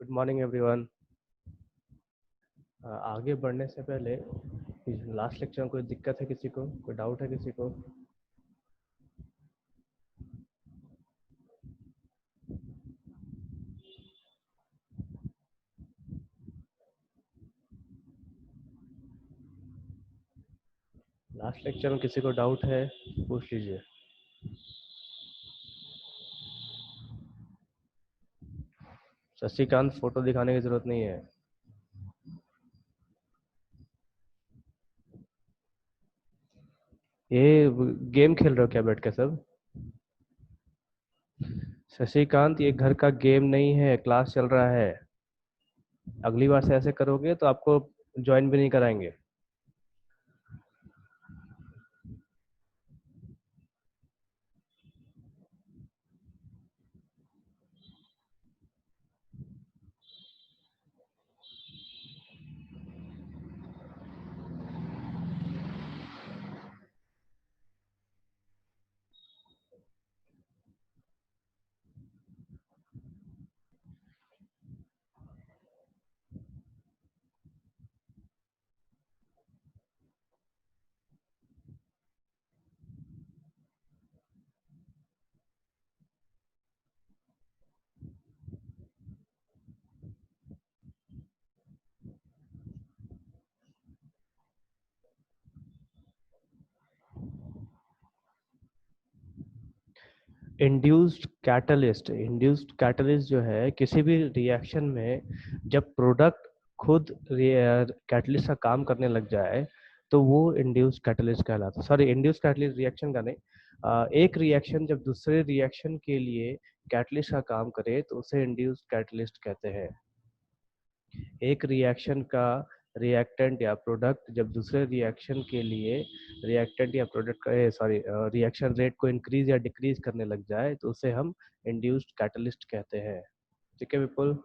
Good morning everyone. आगे बढ़ने से पहले लास्ट लेक्चर में कोई दिक्कत है किसी को, कोई डाउट है किसी को? लास्ट लेक्चर में किसी को डाउट है पूछ लीजिए। शशिकांत, फोटो दिखाने की जरूरत नहीं है। ये गेम खेल रहे हो क्या बैठ के सब? शशिकांत, ये घर का गेम नहीं है, क्लास चल रहा है। अगली बार से ऐसे करोगे तो आपको ज्वाइन भी नहीं कराएंगे। इंड्यूस्ड कैटलिस्ट जो है किसी भी रिएक्शन में, जब प्रोडक्ट खुद कैटलिस्ट का काम करने लग जाए तो वो इंड्यूस्ड कैटलिस्ट कहलाता है। सॉरी, इंड्यूस्ड कैटलिस्ट रिएक्शन का नहीं। एक रिएक्शन जब दूसरे रिएक्शन के लिए कैटलिस्ट का काम करे तो उसे इंड्यूस्ड कैटलिस्ट कहते हैं। एक रिएक्शन का रिएक्टेंट या प्रोडक्ट जब दूसरे रिएक्शन के लिए रिएक्टेंट या प्रोडक्ट का रिएक्शन रेट को इंक्रीज या डिक्रीज करने लग जाए तो उसे हम इंड्यूस्ड कैटलिस्ट कहते हैं। ठीक है विपुल?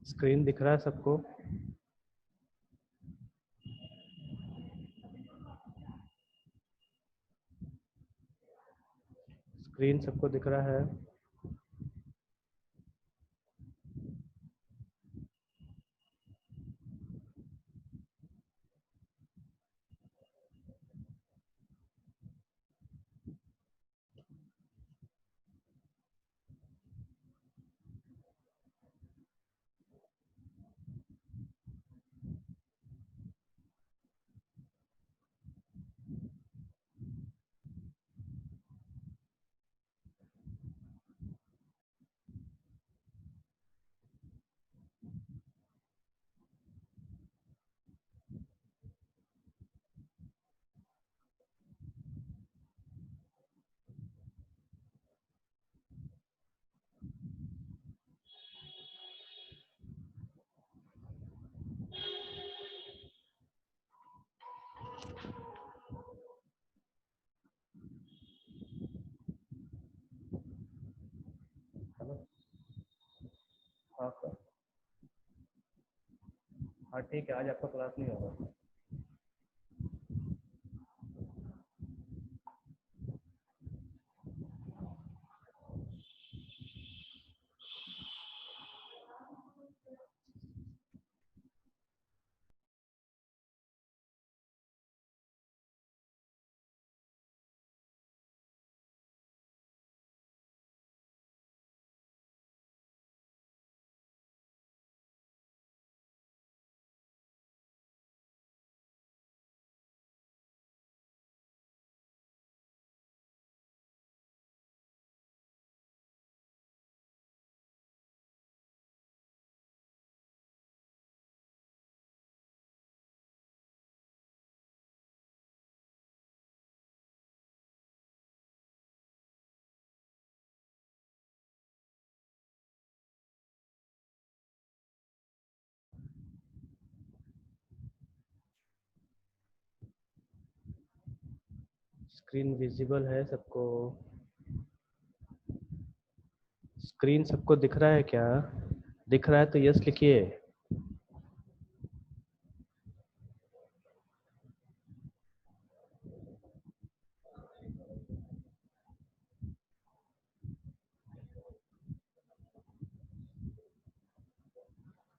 स्क्रीन दिख रहा है सबको? स्क्रीन सबको दिख रहा है? हेलो? हाँ सर। हाँ ठीक है, आज आपका क्लास नहीं होगा। स्क्रीन विजिबल है सबको? स्क्रीन सबको दिख रहा है क्या? दिख रहा है तो यस लिखिए।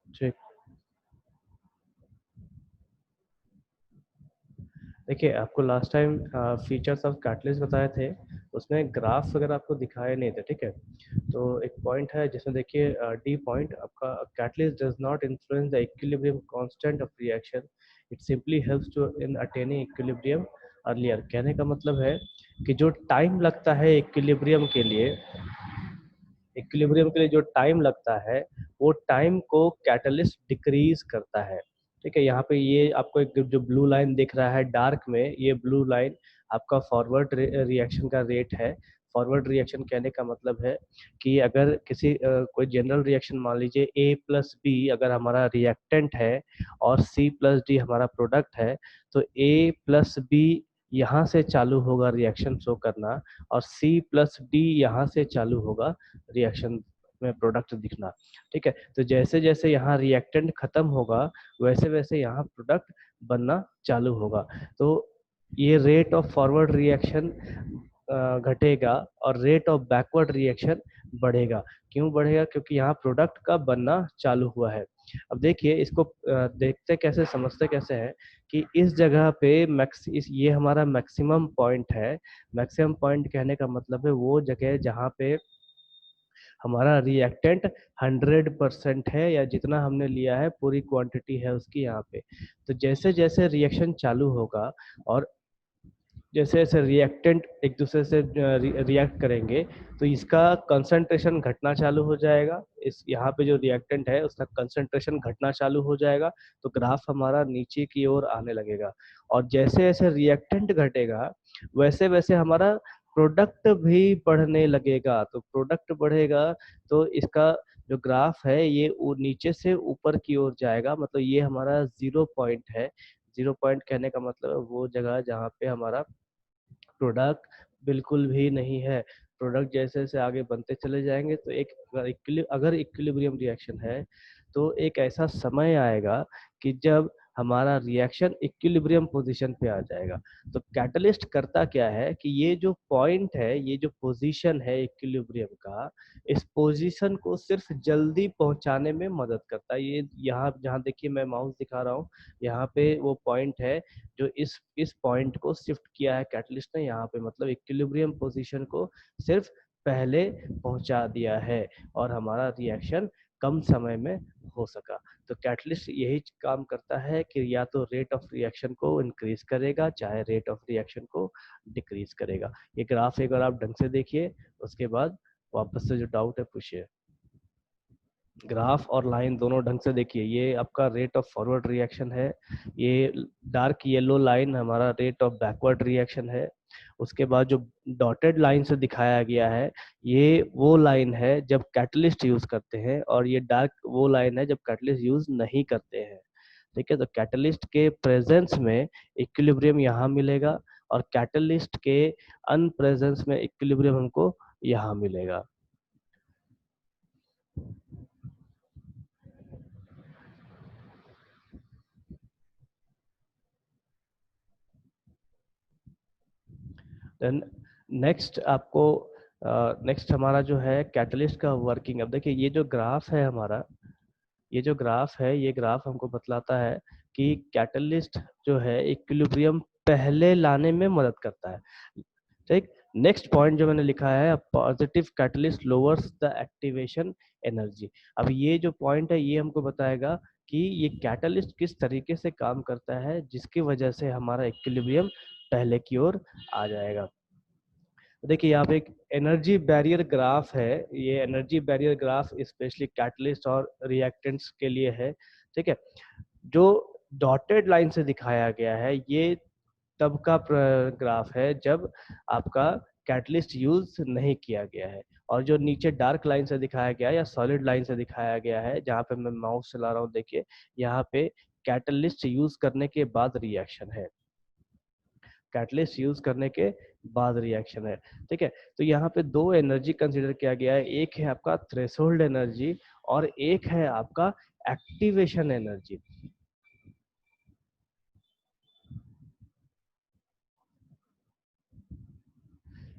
ठीक। देखिए आपको last time features of catalyst बताए थे, उसमें ग्राफ वगैरह आपको दिखाए नहीं थे, ठीक है? तो एक पॉइंट है जिसमें देखिए डी पॉइंट आपका, catalyst does not influence the equilibrium constant of reaction, it simply helps to in attaining equilibrium earlier. कहने का मतलब है कि जो टाइम लगता है इक्विलिब्रियम के लिए जो टाइम लगता है, वो टाइम को कैटलिस्ट डिक्रीज करता है। ठीक है, यहाँ पे ये आपको एक जो ब्लू लाइन दिख रहा है डार्क में, ये ब्लू लाइन आपका फॉरवर्ड रिएक्शन का रेट है। फॉरवर्ड रिएक्शन कहने का मतलब है कि अगर किसी कोई जनरल रिएक्शन मान लीजिए ए प्लस बी अगर हमारा रिएक्टेंट है और सी प्लस डी हमारा प्रोडक्ट है, तो ए प्लस बी यहाँ से चालू होगा रिएक्शन शो करना, और सी प्लस डी यहाँ से चालू होगा रिएक्शन में प्रोडक्ट दिखना। ठीक है, तो जैसे जैसे यहाँ रिएक्टेंट खत्म होगा वैसे वैसे यहाँ प्रोडक्ट बनना चालू होगा। तो ये रेट ऑफ फॉरवर्ड रिएक्शन घटेगा और रेट ऑफ बैकवर्ड रिएक्शन बढ़ेगा। क्यों बढ़ेगा? क्योंकि यहाँ प्रोडक्ट का बनना चालू हुआ है। अब देखिए इसको देखते कैसे, समझते कैसे हैं कि इस जगह पे ये हमारा मैक्सिमम पॉइंट है। मैक्सिमम पॉइंट कहने का मतलब है वो जगह जहाँ पे हमारा रिएक्टेंट 100% है, या जितना हमने लिया है पूरी क्वांटिटी है उसकी यहाँ पे। तो जैसे जैसे रिएक्शन चालू होगा और जैसे जैसे रिएक्टेंट एक दूसरे से रिएक्ट करेंगे, तो इसका कंसंट्रेशन घटना चालू हो जाएगा। इस यहाँ पे जो रिएक्टेंट है उसका कंसंट्रेशन घटना चालू हो जाएगा, तो ग्राफ हमारा नीचे की ओर आने लगेगा। और जैसे जैसे रिएक्टेंट घटेगा वैसे वैसे हमारा प्रोडक्ट भी बढ़ने लगेगा। तो प्रोडक्ट बढ़ेगा तो इसका जो ग्राफ है ये नीचे से ऊपर की ओर जाएगा, मतलब ये हमारा 0 पॉइंट है। 0 पॉइंट कहने का मतलब है वो जगह जहाँ पे हमारा प्रोडक्ट बिल्कुल भी नहीं है। प्रोडक्ट जैसे जैसे आगे बनते चले जाएंगे तो एक अगर इक्विलिब्रियम रिएक्शन है तो एक ऐसा समय आएगा कि जब हमारा रिएक्शन इक्विलिब्रियम पोजीशन पे आ जाएगा। तो कैटलिस्ट करता क्या है कि ये जो पॉइंट है, ये जो पोजीशन है इक्विलिब्रियम का, इस पोजीशन को सिर्फ जल्दी पहुंचाने में मदद करता है। ये यहाँ जहाँ देखिए मैं माउस दिखा रहा हूँ, यहाँ पे वो पॉइंट है जो इस पॉइंट को शिफ्ट किया है कैटलिस्ट ने यहाँ पे, मतलब इक्विलिब्रियम पोजीशन को सिर्फ पहले पहुंचा दिया है और हमारा रिएक्शन कम समय में हो सका। तो कैटलिस्ट यही काम करता है कि या तो रेट ऑफ रिएक्शन को इंक्रीज करेगा चाहे रेट ऑफ रिएक्शन को डिक्रीज करेगा। ये ग्राफ एक बार आप ढंग से देखिए, उसके बाद वापस से जो डाउट है पूछिए। ग्राफ और लाइन दोनों ढंग से देखिए, ये आपका रेट ऑफ फॉरवर्ड रिएक्शन है, ये डार्क येलो लाइन हमारा रेट ऑफ बैकवर्ड रिएक्शन है। उसके बाद जो डॉटेड लाइन से दिखाया गया है ये वो लाइन है जब कैटलिस्ट यूज करते हैं, और ये डार्क वो लाइन है जब कैटलिस्ट यूज नहीं करते हैं। ठीक है, तो कैटलिस्ट के प्रेजेंस में इक्विलिब्रियम यहाँ मिलेगा और कैटलिस्ट के अनप्रेजेंस में इक्विलिब्रियम हमको यहाँ मिलेगा। देन नेक्स्ट आपको नेक्स्ट हमारा जो है कैटलिस्ट का वर्किंग। अब देखिए ये जो ग्राफ है हमारा, ये जो ग्राफ है ये ग्राफ हमको बतलाता है कि कैटलिस्ट जो है इक्विलिब्रियम पहले लाने में मदद करता है। ठीक, नेक्स्ट पॉइंट जो मैंने लिखा है, positive catalyst lowers the activation energy. अब ये जो पॉइंट है ये हमको बताएगा कि ये कैटलिस्ट किस तरीके से काम करता है जिसकी वजह से हमारा इक्विलिब्रियम पहले की ओर आ जाएगा। देखिए यहाँ पे एक एनर्जी बैरियर ग्राफ है। ये energy barrier graph specially catalyst और रिएक्टेंट्स के लिए है। ठीक है, जो डॉटेड लाइन से दिखाया गया है ये तब का ग्राफ है जब आपका कैटलिस्ट यूज नहीं किया गया है, और जो नीचे डार्क लाइन से दिखाया गया है या सॉलिड लाइन से दिखाया गया है जहाँ पे मैं माउस चला रहा हूँ, देखिए यहाँ पे कैटलिस्ट यूज करने के बाद रिएक्शन है। कैटलिस्ट यूज करने के बाद रिएक्शन है। ठीक है, तो यहाँ पे दो एनर्जी कंसीडर किया गया है, एक है आपका थ्रेशोल्ड एनर्जी और एक है आपका एक्टिवेशन एनर्जी।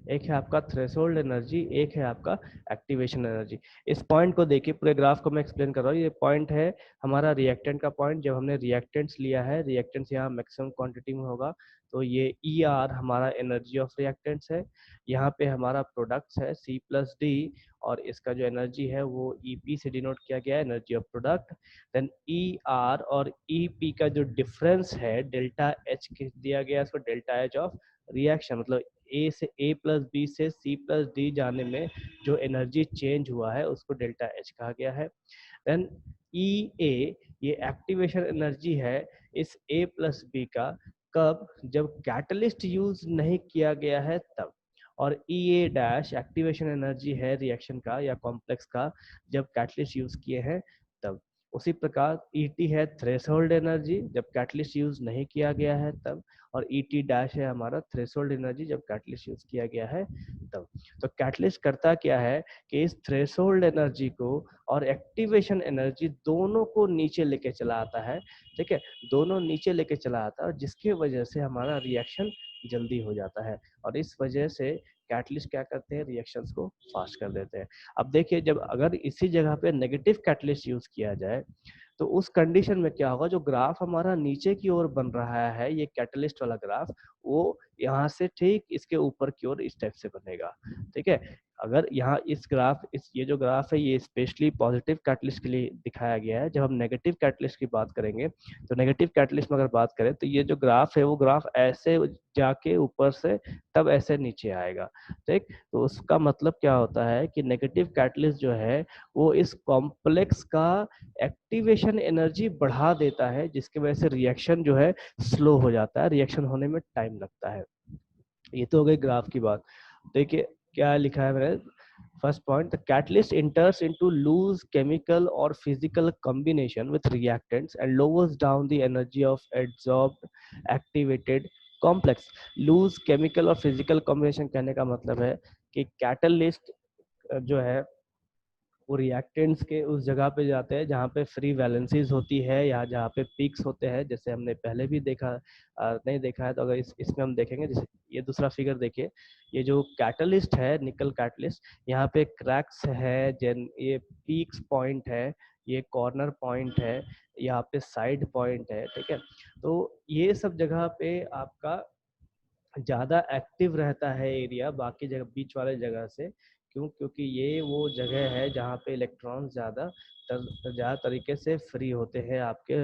एक है आपका थ्रेशोल्ड एनर्जी, एक है आपका एक्टिवेशन एनर्जी। इस पॉइंट को देखिए, पूरे ग्राफ को मैं एक्सप्लेन कर रहा हूँ। ये पॉइंट है हमारा रिएक्टेंट का पॉइंट। जब हमने रिएक्टेंट्स लिया है, रिएक्टेंट्स यहाँ मैक्सिमम क्वांटिटी में होगा, तो ये ई आर हमारा एनर्जी ऑफ रिएक्टेंट्स है। यहाँ पे हमारा प्रोडक्ट्स है सी प्लस डी, और इसका जो एनर्जी है वो ई पी से डिनोट किया गया है, energy of product. Then E R और ई पी का जो डिफरेंस है डेल्टा एच दिया गया है, इसको डेल्टा एच ऑफ रिएक्शन, मतलब ए से ए प्लस बी से सी प्लस डी जाने में जो एनर्जी चेंज हुआ है उसको डेल्टा एच कहा गया है। देन ई ए, ये एक्टिवेशन एनर्जी है इस ए प्लस बी का, कब? जब कैटलिस्ट यूज नहीं किया गया है तब। और ई ए डैश एक्टिवेशन एनर्जी है रिएक्शन का या कॉम्प्लेक्स का, जब कैटलिस्ट यूज किए हैं तब। उसी प्रकार ई टी है थ्रेशोल्ड एनर्जी, जब कैटलिस्ट यूज नहीं किया गया है तब। और ई टी डैश है हमारा थ्रेशोल्ड एनर्जी, जब कैटलिस्ट यूज किया गया है तब। तो कैटलिस्ट करता क्या है कि इस थ्रेशोल्ड एनर्जी को और एक्टिवेशन एनर्जी दोनों को नीचे लेके चला आता है। ठीक है, दोनों नीचे लेके चला आता है, जिसकी वजह से हमारा रिएक्शन जल्दी हो जाता है। और इस वजह से कैटलिस्ट क्या करते हैं, रिएक्शंस को फास्ट कर देते हैं। अब देखिए, जब अगर इसी जगह पे नेगेटिव कैटलिस्ट यूज किया जाए तो उस कंडीशन में क्या होगा, जो ग्राफ हमारा नीचे की ओर बन रहा है, ये कैटलिस्ट वाला ग्राफ, वो यहाँ से ठीक इसके ऊपर की ओर इस टाइप से बनेगा। ठीक है, अगर यहाँ इस ग्राफ, इस ये जो ग्राफ है ये स्पेशली पॉजिटिव कैटलिस्ट के लिए दिखाया गया है। जब हम नेगेटिव कैटलिस्ट की बात करेंगे, तो नेगेटिव कैटलिस्ट में अगर बात करें तो ये जो ग्राफ है वो ग्राफ ऐसे जाके ऊपर से तब ऐसे नीचे आएगा। ठीक, तो उसका मतलब क्या होता है कि नेगेटिव कैटलिस्ट जो है वो इस कॉम्प्लेक्स का एक्टिवेशन एनर्जी बढ़ा देता है, जिसकी वजह से रिएक्शन जो है स्लो हो जाता है, रिएक्शन होने में टाइम लगता है। ये तो हो गई ग्राफ की बात। देखिए क्या लिखा है मैंने, first point, the catalyst enters into loose chemical or physical combination with reactants and lowers down the energy of adsorbed activated complex। Loose chemical और फिजिकल कॉम्बिनेशन कहने का मतलब है कि कैटलिस्ट जो है वो रिएक्टेंट्स के उस जगह पे जाते हैं जहाँ पे फ्री वैलेंसीज होती है या जहाँ पे पीक्स होते हैं, जैसे हमने पहले भी देखा, नहीं देखा है तो अगर इसमें हम देखेंगे, जैसे ये दूसरा फिगर देखिए, ये जो कैटलिस्ट है निकल कैटलिस्ट, यहाँ पे क्रैक्स है, जेन ये पीक्स पॉइंट है, ये कॉर्नर पॉइंट है, यहाँ पे साइड पॉइंट है। ठीक है, तो ये सब जगह पे आपका ज़्यादा एक्टिव रहता है एरिया बाकी जगह बीच वाले जगह से। क्यों? क्योंकि ये वो जगह है जहाँ पे इलेक्ट्रॉन ज़्यादा तरीके से फ्री होते हैं आपके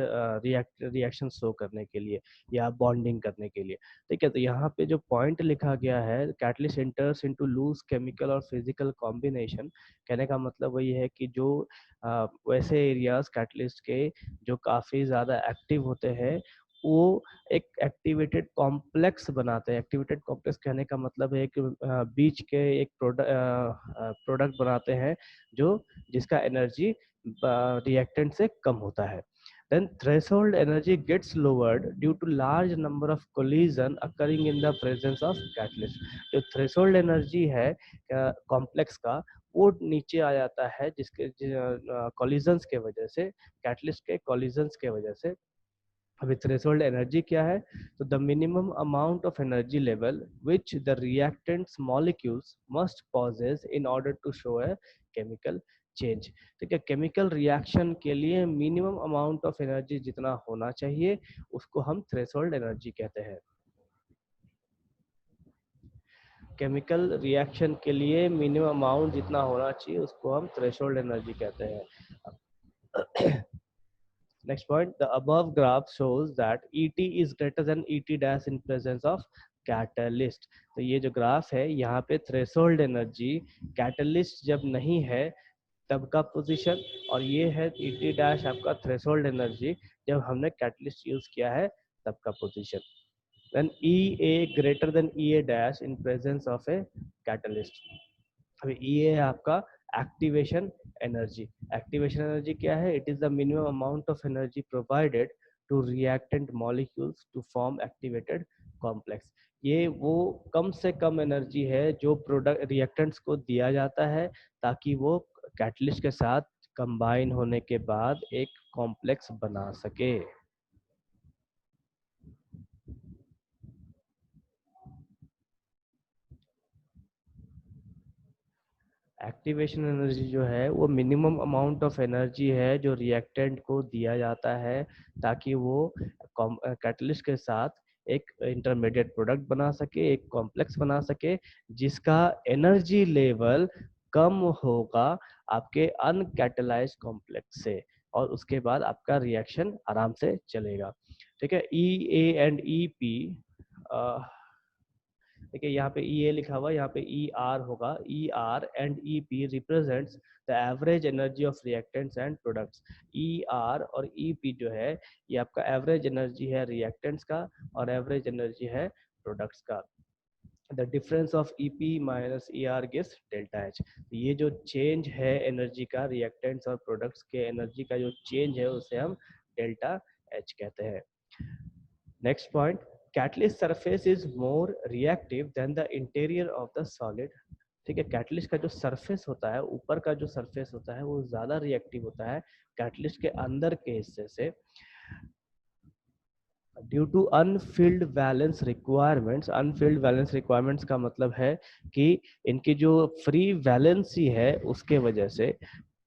रिएक्शन शो करने के लिए या बॉन्डिंग करने के लिए। ठीक है, तो यहाँ पे जो पॉइंट लिखा गया है, catalyst enters into loose chemical और फिजिकल कॉम्बिनेशन, कहने का मतलब वही है कि जो वैसे एरियाज कैटलिस्ट के जो काफ़ी ज़्यादा एक्टिव होते हैं, वो एक एक्टिवेटेड कॉम्प्लेक्स बनाते हैं। एक्टिवेटेड कॉम्प्लेक्स कहने का मतलब है कि बीच के एक प्रोडक्ट बनाते हैं जो जिसका एनर्जी रिएक्टेंट से कम होता है। Then threshold energy gets lowered due to large number of collision occurring in the presence of catalyst। जो थ्रेशोल्ड एनर्जी है कॉम्प्लेक्स का, वो नीचे आ जाता है जिसके कॉलिजन्स के वजह से, कैटलिस्ट के कॉलिजन्स के वजह से। अभी थ्रेशोल्ड एनर्जी क्या है, तो the minimum amount of energy level which the reactants molecules must possess in order to show a chemical change. ठीक है, केमिकल रिएक्शन के लिए मिनिमम अमाउंट ऑफ एनर्जी जितना होना चाहिए उसको हम थ्रेशोल्ड एनर्जी कहते हैं। केमिकल रिएक्शन के लिए मिनिमम अमाउंट जितना होना चाहिए उसको हम थ्रेशोल्ड एनर्जी कहते हैं। Next point, the above graph shows that ET is greater than ET dash in presence of catalyst। तो ये जो ग्राफ है यहाँ पे थ्रेशोल्ड एनर्जी कैटलिस्ट जब नहीं है तब का पोजीशन, और ये है ET डैश आपका थ्रेशोल्ड एनर्जी जब हमने कैटलिस्ट यूज किया है तब का position. Then EA greater than EA dash in presence of a catalyst। अभी ये है आपका एक्टिवेशन एनर्जी। एक्टिवेशन एनर्जी क्या है? It is the minimum amount of energy provided to reactant molecules to form activated complex. ये वो कम से कम energy है जो प्रोडक्ट रिएक्टेंट्स को दिया जाता है ताकि वो कैटलिस्ट के साथ कंबाइन होने के बाद एक कॉम्प्लेक्स बना सके। एक्टिवेशन एनर्जी जो है वो मिनिमम अमाउंट ऑफ एनर्जी है जो रिएक्टेंट को दिया जाता है ताकि वो कैटलिस्ट के साथ एक इंटरमीडिएट प्रोडक्ट बना सके, एक कॉम्प्लेक्स बना सके जिसका एनर्जी लेवल कम होगा आपके अनकैटलाइज्ड कॉम्प्लेक्स से, और उसके बाद आपका रिएक्शन आराम से चलेगा। ठीक है। ई ए एंड ई पी, देखिए यहाँ पे ई ए लिखा हुआ है, यहाँ पे ई आर होगा। E R and E P represents the average energy of reactants and products. E R और ई पी जो है ये आपका एवरेज एनर्जी है रिएक्टेंट्स का और एवरेज एनर्जी है प्रोडक्ट्स का। The difference of E P minus E R gives delta H. ये जो चेंज है एनर्जी का रिएक्टेंट्स और प्रोडक्ट्स के एनर्जी का जो चेंज है उसे हम डेल्टा एच कहते हैं। Next point, catalyst surface is more reactive than the interior of the solid. ठीक है, कैटलिस्ट का जो सरफेस होता है, ऊपर का जो सरफेस होता है वो ज्यादा रिएक्टिव होता है कैटलिस्ट के अंदर के हिस्से से, due to unfilled valence requirements. Unfilled valence requirements का मतलब है कि इनकी जो फ्री वैलेंसी है उसके वजह से।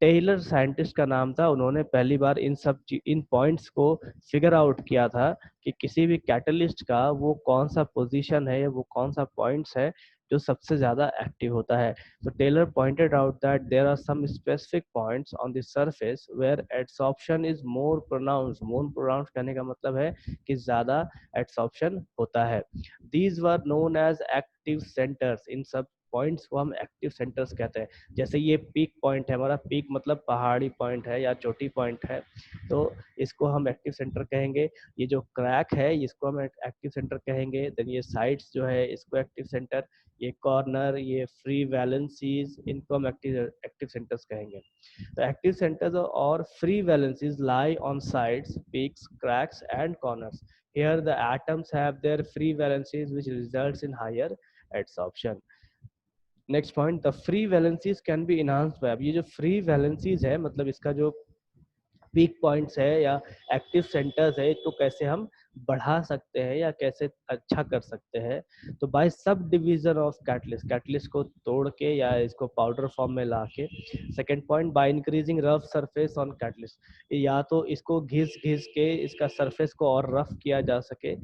टेलर साइंटिस्ट का नाम था, उन्होंने पहली बार इन पॉइंट्स को फिगर आउट किया था कि किसी भी कैटलिस्ट का वो कौन सा पोजीशन है या वो कौन सा पॉइंट्स है जो सबसे ज्यादा एक्टिव होता है। तो Taylor pointed out that there are some specific points on the surface where adsorption is more pronounced. More pronounced कहने का मतलब है कि ज्यादा एडसॉर्प्शन होता है। These were known as active centres. इन सब पॉइंट्स को हम एक्टिव सेंटर्स कहते हैं। जैसे ये पीक पॉइंट है हमारा, पीक मतलब पहाड़ी पॉइंट है या चोटी पॉइंट है, तो इसको हम एक्टिव सेंटर कहेंगे। ये जो क्रैक है इसको हम एक्टिव सेंटर कहेंगे। देन ये साइड्स जो है इसको एक्टिव सेंटर, ये कॉर्नर, ये फ्री वैलेंसीज, इनको हम एक्टिव एक्टिव सेंटर्स कहेंगे। तो एक्टिव सेंटर्स और free valencies lie on sides, peaks, cracks and corners. Here the atoms have their free valencies which results in higher adsorption. Next point, the free valencies can be enhanced by. अब ये जो free valencies है मतलब इसका जो peak points है या active centres है इसको कैसे हम बढ़ा सकते हैं या कैसे अच्छा कर सकते हैं। तो bye sub division of catalyst, catalyst को तोड़ के या इसको पाउडर फॉर्म में ला के। Second point, by increasing rough surface on catalyst. या तो इसको घिस घिस के इसका सरफेस को और रफ किया जा सके।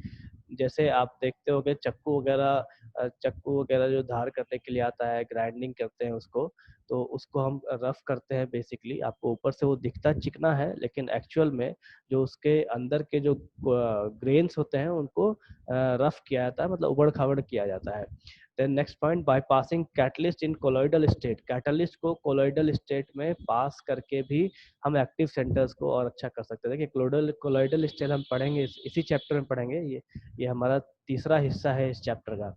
जैसे आप देखते हो चक्कू वगैरह जो धार करने के लिए आता है, ग्राइंडिंग करते हैं उसको, तो उसको हम रफ करते हैं। बेसिकली आपको ऊपर से वो दिखता चिकना है लेकिन एक्चुअल में जो उसके अंदर के जो ग्रेन्स होते हैं उनको रफ किया जाता है, मतलब उबड़ खाबड़ किया जाता है। Then next point, by passing catalyst in colloidal state. Catalyst को कोलॉइडल स्टेट में पास करके भी हम एक्टिव सेंटर्स को और अच्छा कर सकते हैं। देखिए कोलॉइडल स्टेट हम पढ़ेंगे इसी चैप्टर में पढ़ेंगे। ये हमारा तीसरा हिस्सा है इस चैप्टर का।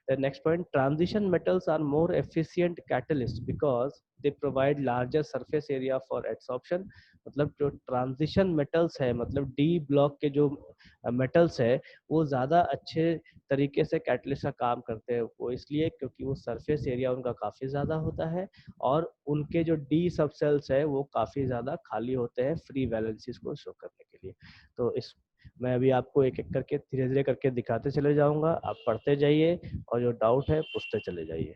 The next point, transition metals are more efficient catalysts because they provide larger surface area for adsorption. मतलब जो ट्रांजिशन मेटल्स है, मतलब डी ब्लॉक के जो मेटल्स है वो ज़्यादा अच्छे तरीके से कैटलिस्ट का काम करते हैं। वो इसलिए क्योंकि वो सरफेस एरिया उनका काफ़ी ज़्यादा होता है और उनके जो डी सब सेल्स है वो काफ़ी ज़्यादा खाली होते हैं फ्री वैलेंसीज को शो करने के लिए। तो इस मैं अभी आपको एक एक करके धीरे धीरे करके दिखाते चले जाऊंगा, आप पढ़ते जाइए और जो डाउट है पूछते चले जाइए।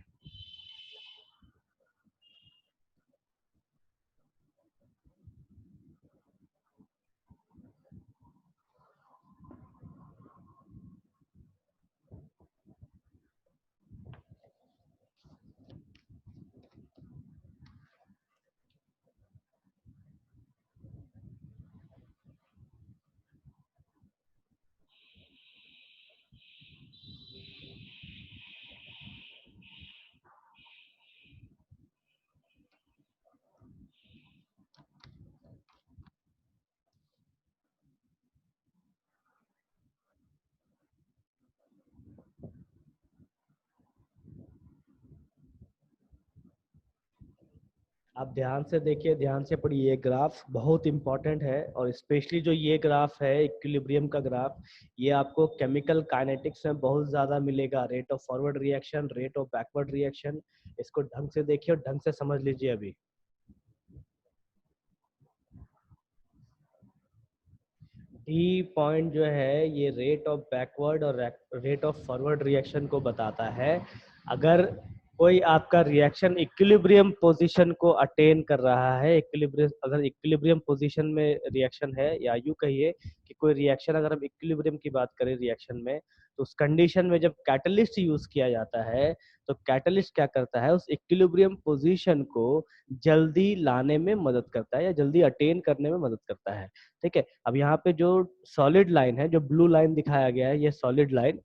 आप ध्यान से देखिए, ध्यान से पढ़िए, ये ग्राफ बहुत इंपॉर्टेंट है, और स्पेशली जो ये ग्राफ है इक्विलिब्रियम का ग्राफ, ये आपको केमिकल काइनेटिक्स में बहुत ज़्यादा मिलेगा। Rate of forward reaction, rate of backward reaction, इसको ढंग से देखिए और ढंग से समझ लीजिए। अभी डी पॉइंट जो है ये रेट ऑफ बैकवर्ड और रेट ऑफ फॉरवर्ड रिएक्शन को बताता है। अगर कोई आपका रिएक्शन इक्विलिब्रियम पोजीशन को अटेन कर रहा है, इक्विलिब्रियम, अगर इक्विलिब्रियम पोजीशन में रिएक्शन है, या यूं कहिए कि कोई रिएक्शन, अगर हम इक्विलिब्रियम की बात करें रिएक्शन में, तो उस कंडीशन में जब कैटलिस्ट यूज किया जाता है, तो कैटलिस्ट क्या करता है, उस इक्विलिब्रियम पोजीशन को जल्दी लाने में मदद करता है या जल्दी अटेन करने में मदद करता है। ठीक है, अब यहाँ पे जो सॉलिड लाइन है, जो ब्लू लाइन दिखाया गया है, ये सॉलिड लाइन,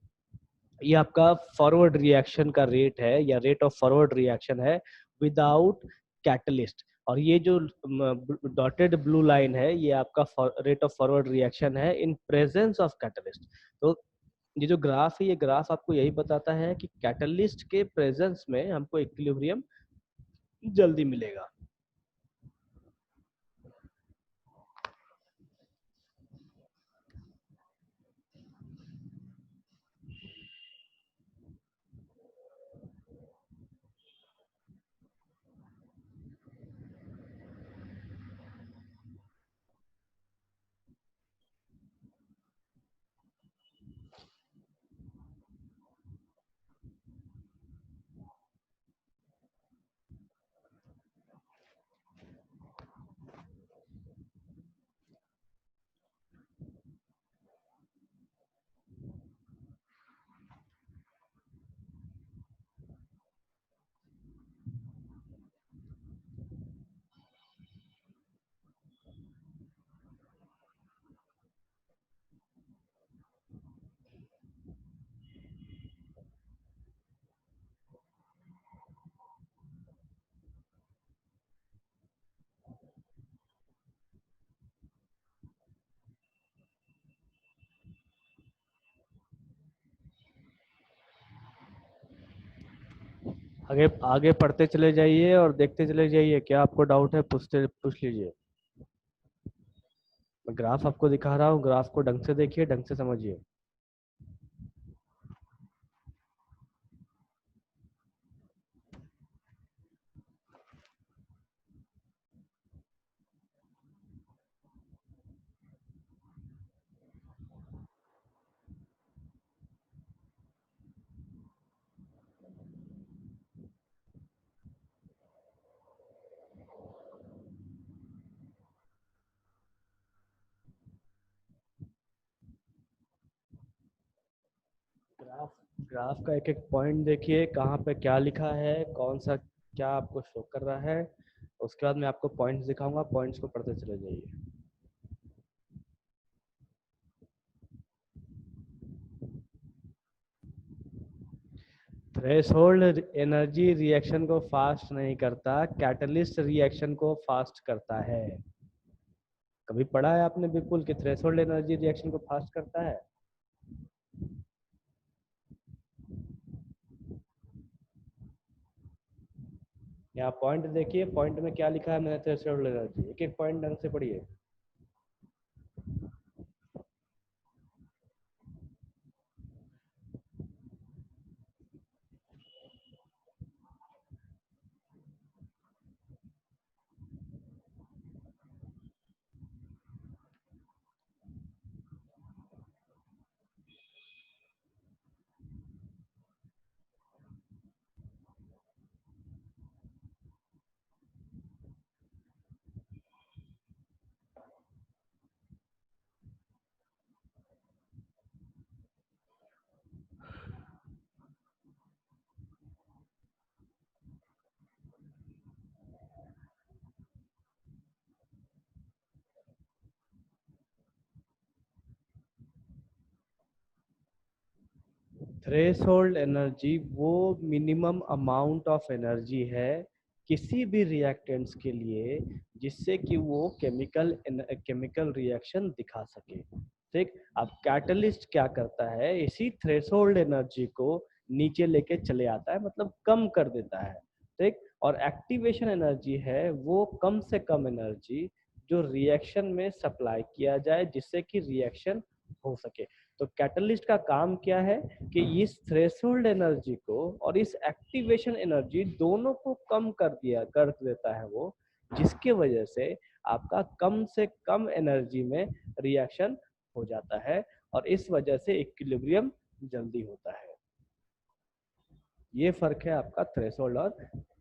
ये आपका फॉरवर्ड रिएक्शन का रेट है या रेट ऑफ फॉरवर्ड रिएक्शन है विदाउट कैटलिस्ट। और ये जो डॉटेड ब्लू लाइन है, ये आपका रेट ऑफ फॉरवर्ड रिएक्शन है इन प्रेजेंस ऑफ कैटलिस्ट। तो ये जो ग्राफ है, ये ग्राफ आपको यही बताता है कि कैटलिस्ट के प्रेजेंस में हमको इक्विलिब्रियम जल्दी मिलेगा। आगे आगे पढ़ते चले जाइए और देखते चले जाइए, क्या आपको डाउट है पूछ लीजिए। मैं ग्राफ आपको दिखा रहा हूँ, ग्राफ को ढंग से देखिए, ढंग से समझिए। ग्राफ ग्राफ का एक एक पॉइंट देखिए, कहाँ पे क्या लिखा है, कौन सा क्या आपको शो कर रहा है। उसके बाद मैं आपको पॉइंट्स दिखाऊंगा, पॉइंट्स को पढ़ते चले जाइए। थ्रेशोल्ड एनर्जी रिएक्शन को फास्ट नहीं करता, कैटलिस्ट रिएक्शन को फास्ट करता है। कभी पढ़ा है आपने बिल्कुल कि थ्रेशोल्ड एनर्जी रिएक्शन को फास्ट करता है? यहाँ पॉइंट देखिए, पॉइंट में क्या लिखा है, मैंने थ्रेशोल्ड एनर्जी, एक एक पॉइंट ढंग से पढ़िए। थ्रेशोल्ड एनर्जी वो मिनिमम अमाउंट ऑफ एनर्जी है किसी भी रिएक्टेंट्स के लिए, जिससे कि वो केमिकल रिएक्शन दिखा सके। ठीक, अब कैटलिस्ट क्या करता है, इसी थ्रेशोल्ड एनर्जी को नीचे लेके चले आता है, मतलब कम कर देता है। ठीक, और एक्टिवेशन एनर्जी है वो कम से कम एनर्जी जो रिएक्शन में सप्लाई किया जाए जिससे कि रिएक्शन हो सके। तो कैटलिस्ट का काम क्या है कि इस थ्रेशोल्ड एनर्जी को और इस एक्टिवेशन एनर्जी दोनों को कम कर देता है वो, जिसके वजह से आपका कम से कम एनर्जी में रिएक्शन हो जाता है और इस वजह से इक्विलिब्रियम जल्दी होता है। ये फर्क है आपका थ्रेशोल्ड और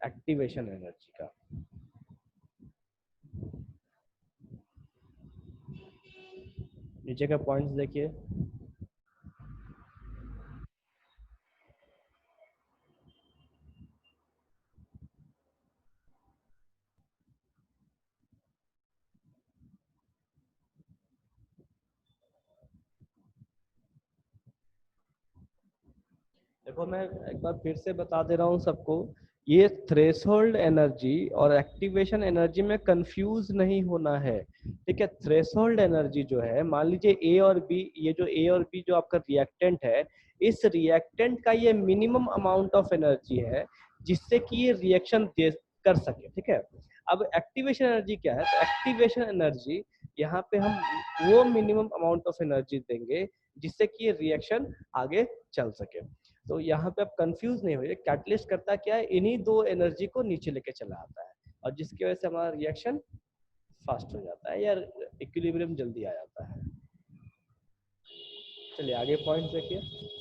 एक्टिवेशन एनर्जी का। नीचे का पॉइंट्स देखिए। देखो मैं एक बार फिर से बता दे रहा हूँ सबको, ये थ्रेशोल्ड एनर्जी और एक्टिवेशन एनर्जी में कंफ्यूज नहीं होना है। ठीक है, थ्रेशोल्ड एनर्जी जो है, मान लीजिए ए और बी, ये जो ए और बी जो आपका रिएक्टेंट है, इस रिएक्टेंट का ये मिनिमम अमाउंट ऑफ एनर्जी है जिससे कि ये रिएक्शन कर सके। ठीक है, अब एक्टिवेशन एनर्जी क्या है? तो एक्टिवेशन एनर्जी यहाँ पे हम वो मिनिमम अमाउंट ऑफ एनर्जी देंगे जिससे कि ये रिएक्शन आगे चल सके। तो यहाँ पे आप कंफ्यूज नहीं होइए, कैटलिस्ट करता क्या है, इन्हीं दो एनर्जी को नीचे लेके चला आता है और जिसकी वजह से हमारा रिएक्शन फास्ट हो जाता है या इक्विलिब्रियम जल्दी आ जाता है। चलिए आगे पॉइंट देखिए।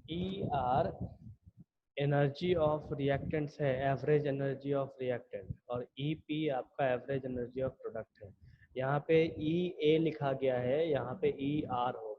E R energy of reactants है, एवरेज एनर्जी ऑफ रिएक्टेंट, और ई पी आपका एवरेज एनर्जी ऑफ प्रोडक्ट है। यहाँ पे ई ए लिखा गया है, यहाँ पे ई आर होगा।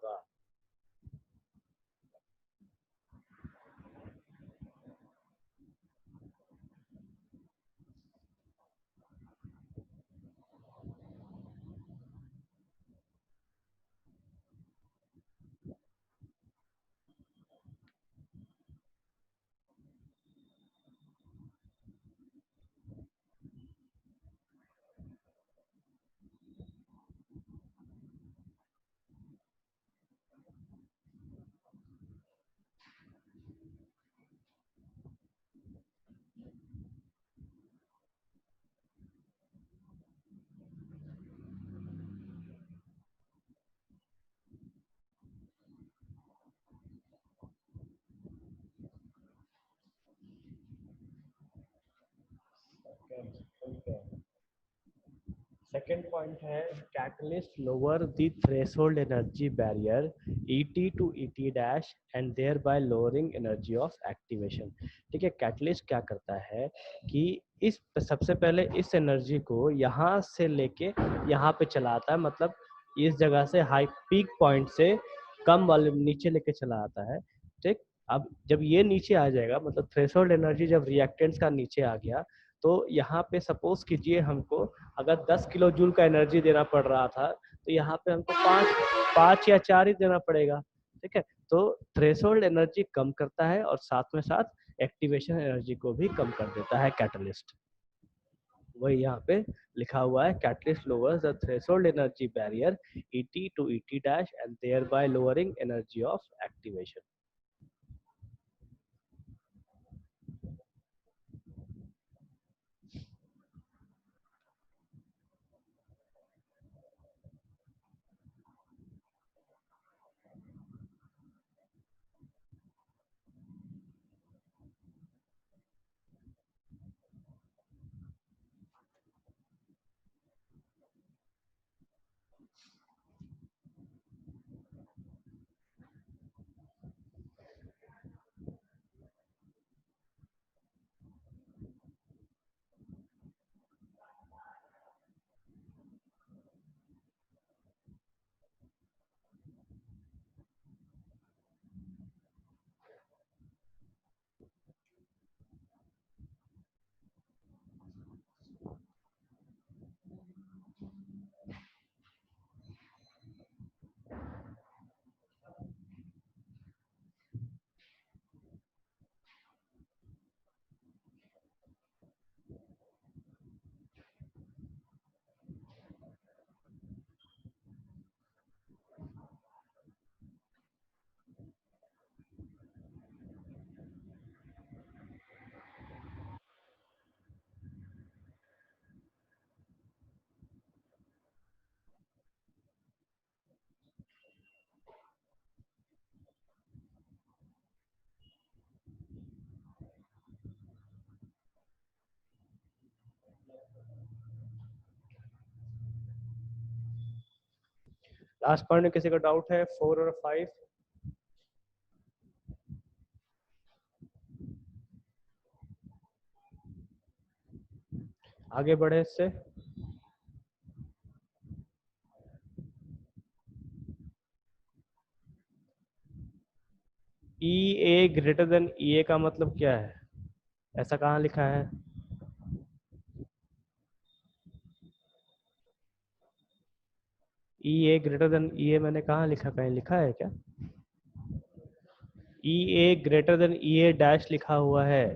सेकेंड पॉइंट है, catalyst lower the threshold energy barrier ET to ET dash and thereby lowering energy of activation. ठीक है, कैटलिस्ट क्या करता है कि इस सबसे पहले इस एनर्जी को यहाँ से लेके यहाँ पे चलाता है, मतलब इस जगह से हाई पीक पॉइंट से कम वाले नीचे लेके चला आता है। ठीक, अब जब ये नीचे आ जाएगा, मतलब थ्रेशोल्ड एनर्जी जब रिएक्टेंट्स का नीचे आ गया, तो यहाँ पे सपोज कीजिए हमको अगर 10 किलो जूल का एनर्जी देना पड़ रहा था, तो यहाँ पे हमको पाँच या 4 ही देना पड़ेगा। ठीक है, तो थ्रेशोल्ड एनर्जी कम करता है और साथ में साथ एक्टिवेशन एनर्जी को भी कम कर देता है कैटलिस्ट। वही यहाँ पे लिखा हुआ है, catalyst lowers the threshold energy barrier ET to ET dash and thereby lowering energy of activation. Last point में किसी का डाउट है? 4 और 5? आगे बढ़े इससे। ई ए ग्रेटर देन ई ए का मतलब क्या है? ऐसा कहाँ लिखा है? ई ए ग्रेटर देन ई ए मैंने कहाँ लिखा, कहीं लिखा है क्या? ई ए ग्रेटर देन ई ए डैश लिखा हुआ है।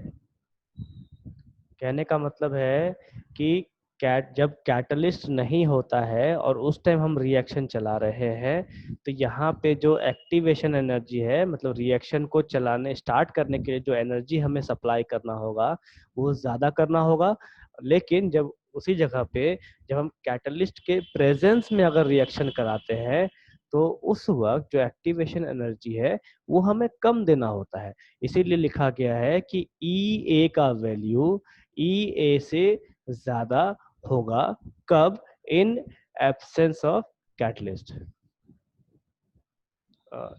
कहने का मतलब है कि जब कैटलिस्ट नहीं होता है और उस टाइम हम रिएक्शन चला रहे हैं, तो यहाँ पे जो एक्टिवेशन एनर्जी है, मतलब रिएक्शन को चलाने स्टार्ट करने के लिए जो एनर्जी हमें सप्लाई करना होगा वो ज्यादा करना होगा। लेकिन जब उसी जगह पे जब हम कैटलिस्ट के प्रेजेंस में अगर रिएक्शन कराते हैं, तो उस वक्त जो एक्टिवेशन एनर्जी है वो हमें कम देना होता है। इसीलिए लिखा गया है कि ई ए का वैल्यू ई ए से ज्यादा होगा। कब? In absence of catalyst.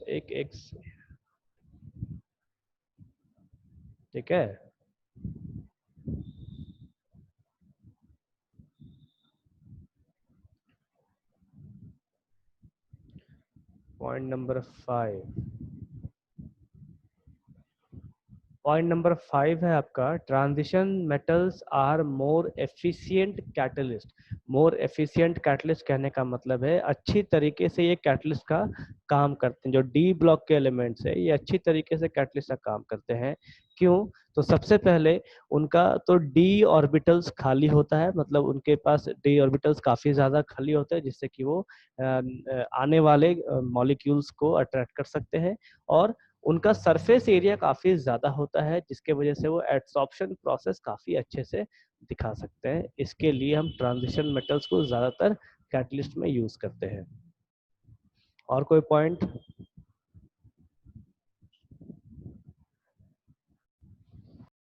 एक एक ठीक है। Point number 5। पॉइंट नंबर 5 है आपका, transition metals are more efficient catalyst. More efficient catalyst कहने का मतलब है अच्छी तरीके से ये कैटलिस्ट का काम करते हैं। जो डी ब्लॉक के एलिमेंट्स है ये अच्छी तरीके से कैटलिस्ट का काम करते हैं। क्यों? तो सबसे पहले उनका तो डी ऑर्बिटल्स खाली होता है, मतलब उनके पास डी ऑर्बिटल्स काफी ज्यादा खाली होते हैं, जिससे कि वो आने वाले मॉलिक्यूल्स को अट्रैक्ट कर सकते हैं। और उनका सरफेस एरिया काफी ज्यादा होता है, जिसके वजह से वो एड्सॉर्प्शन प्रोसेस काफी अच्छे से दिखा सकते हैं। इसके लिए हम ट्रांजिशन मेटल्स को ज्यादातर कैटलिस्ट में यूज करते हैं। और कोई पॉइंट?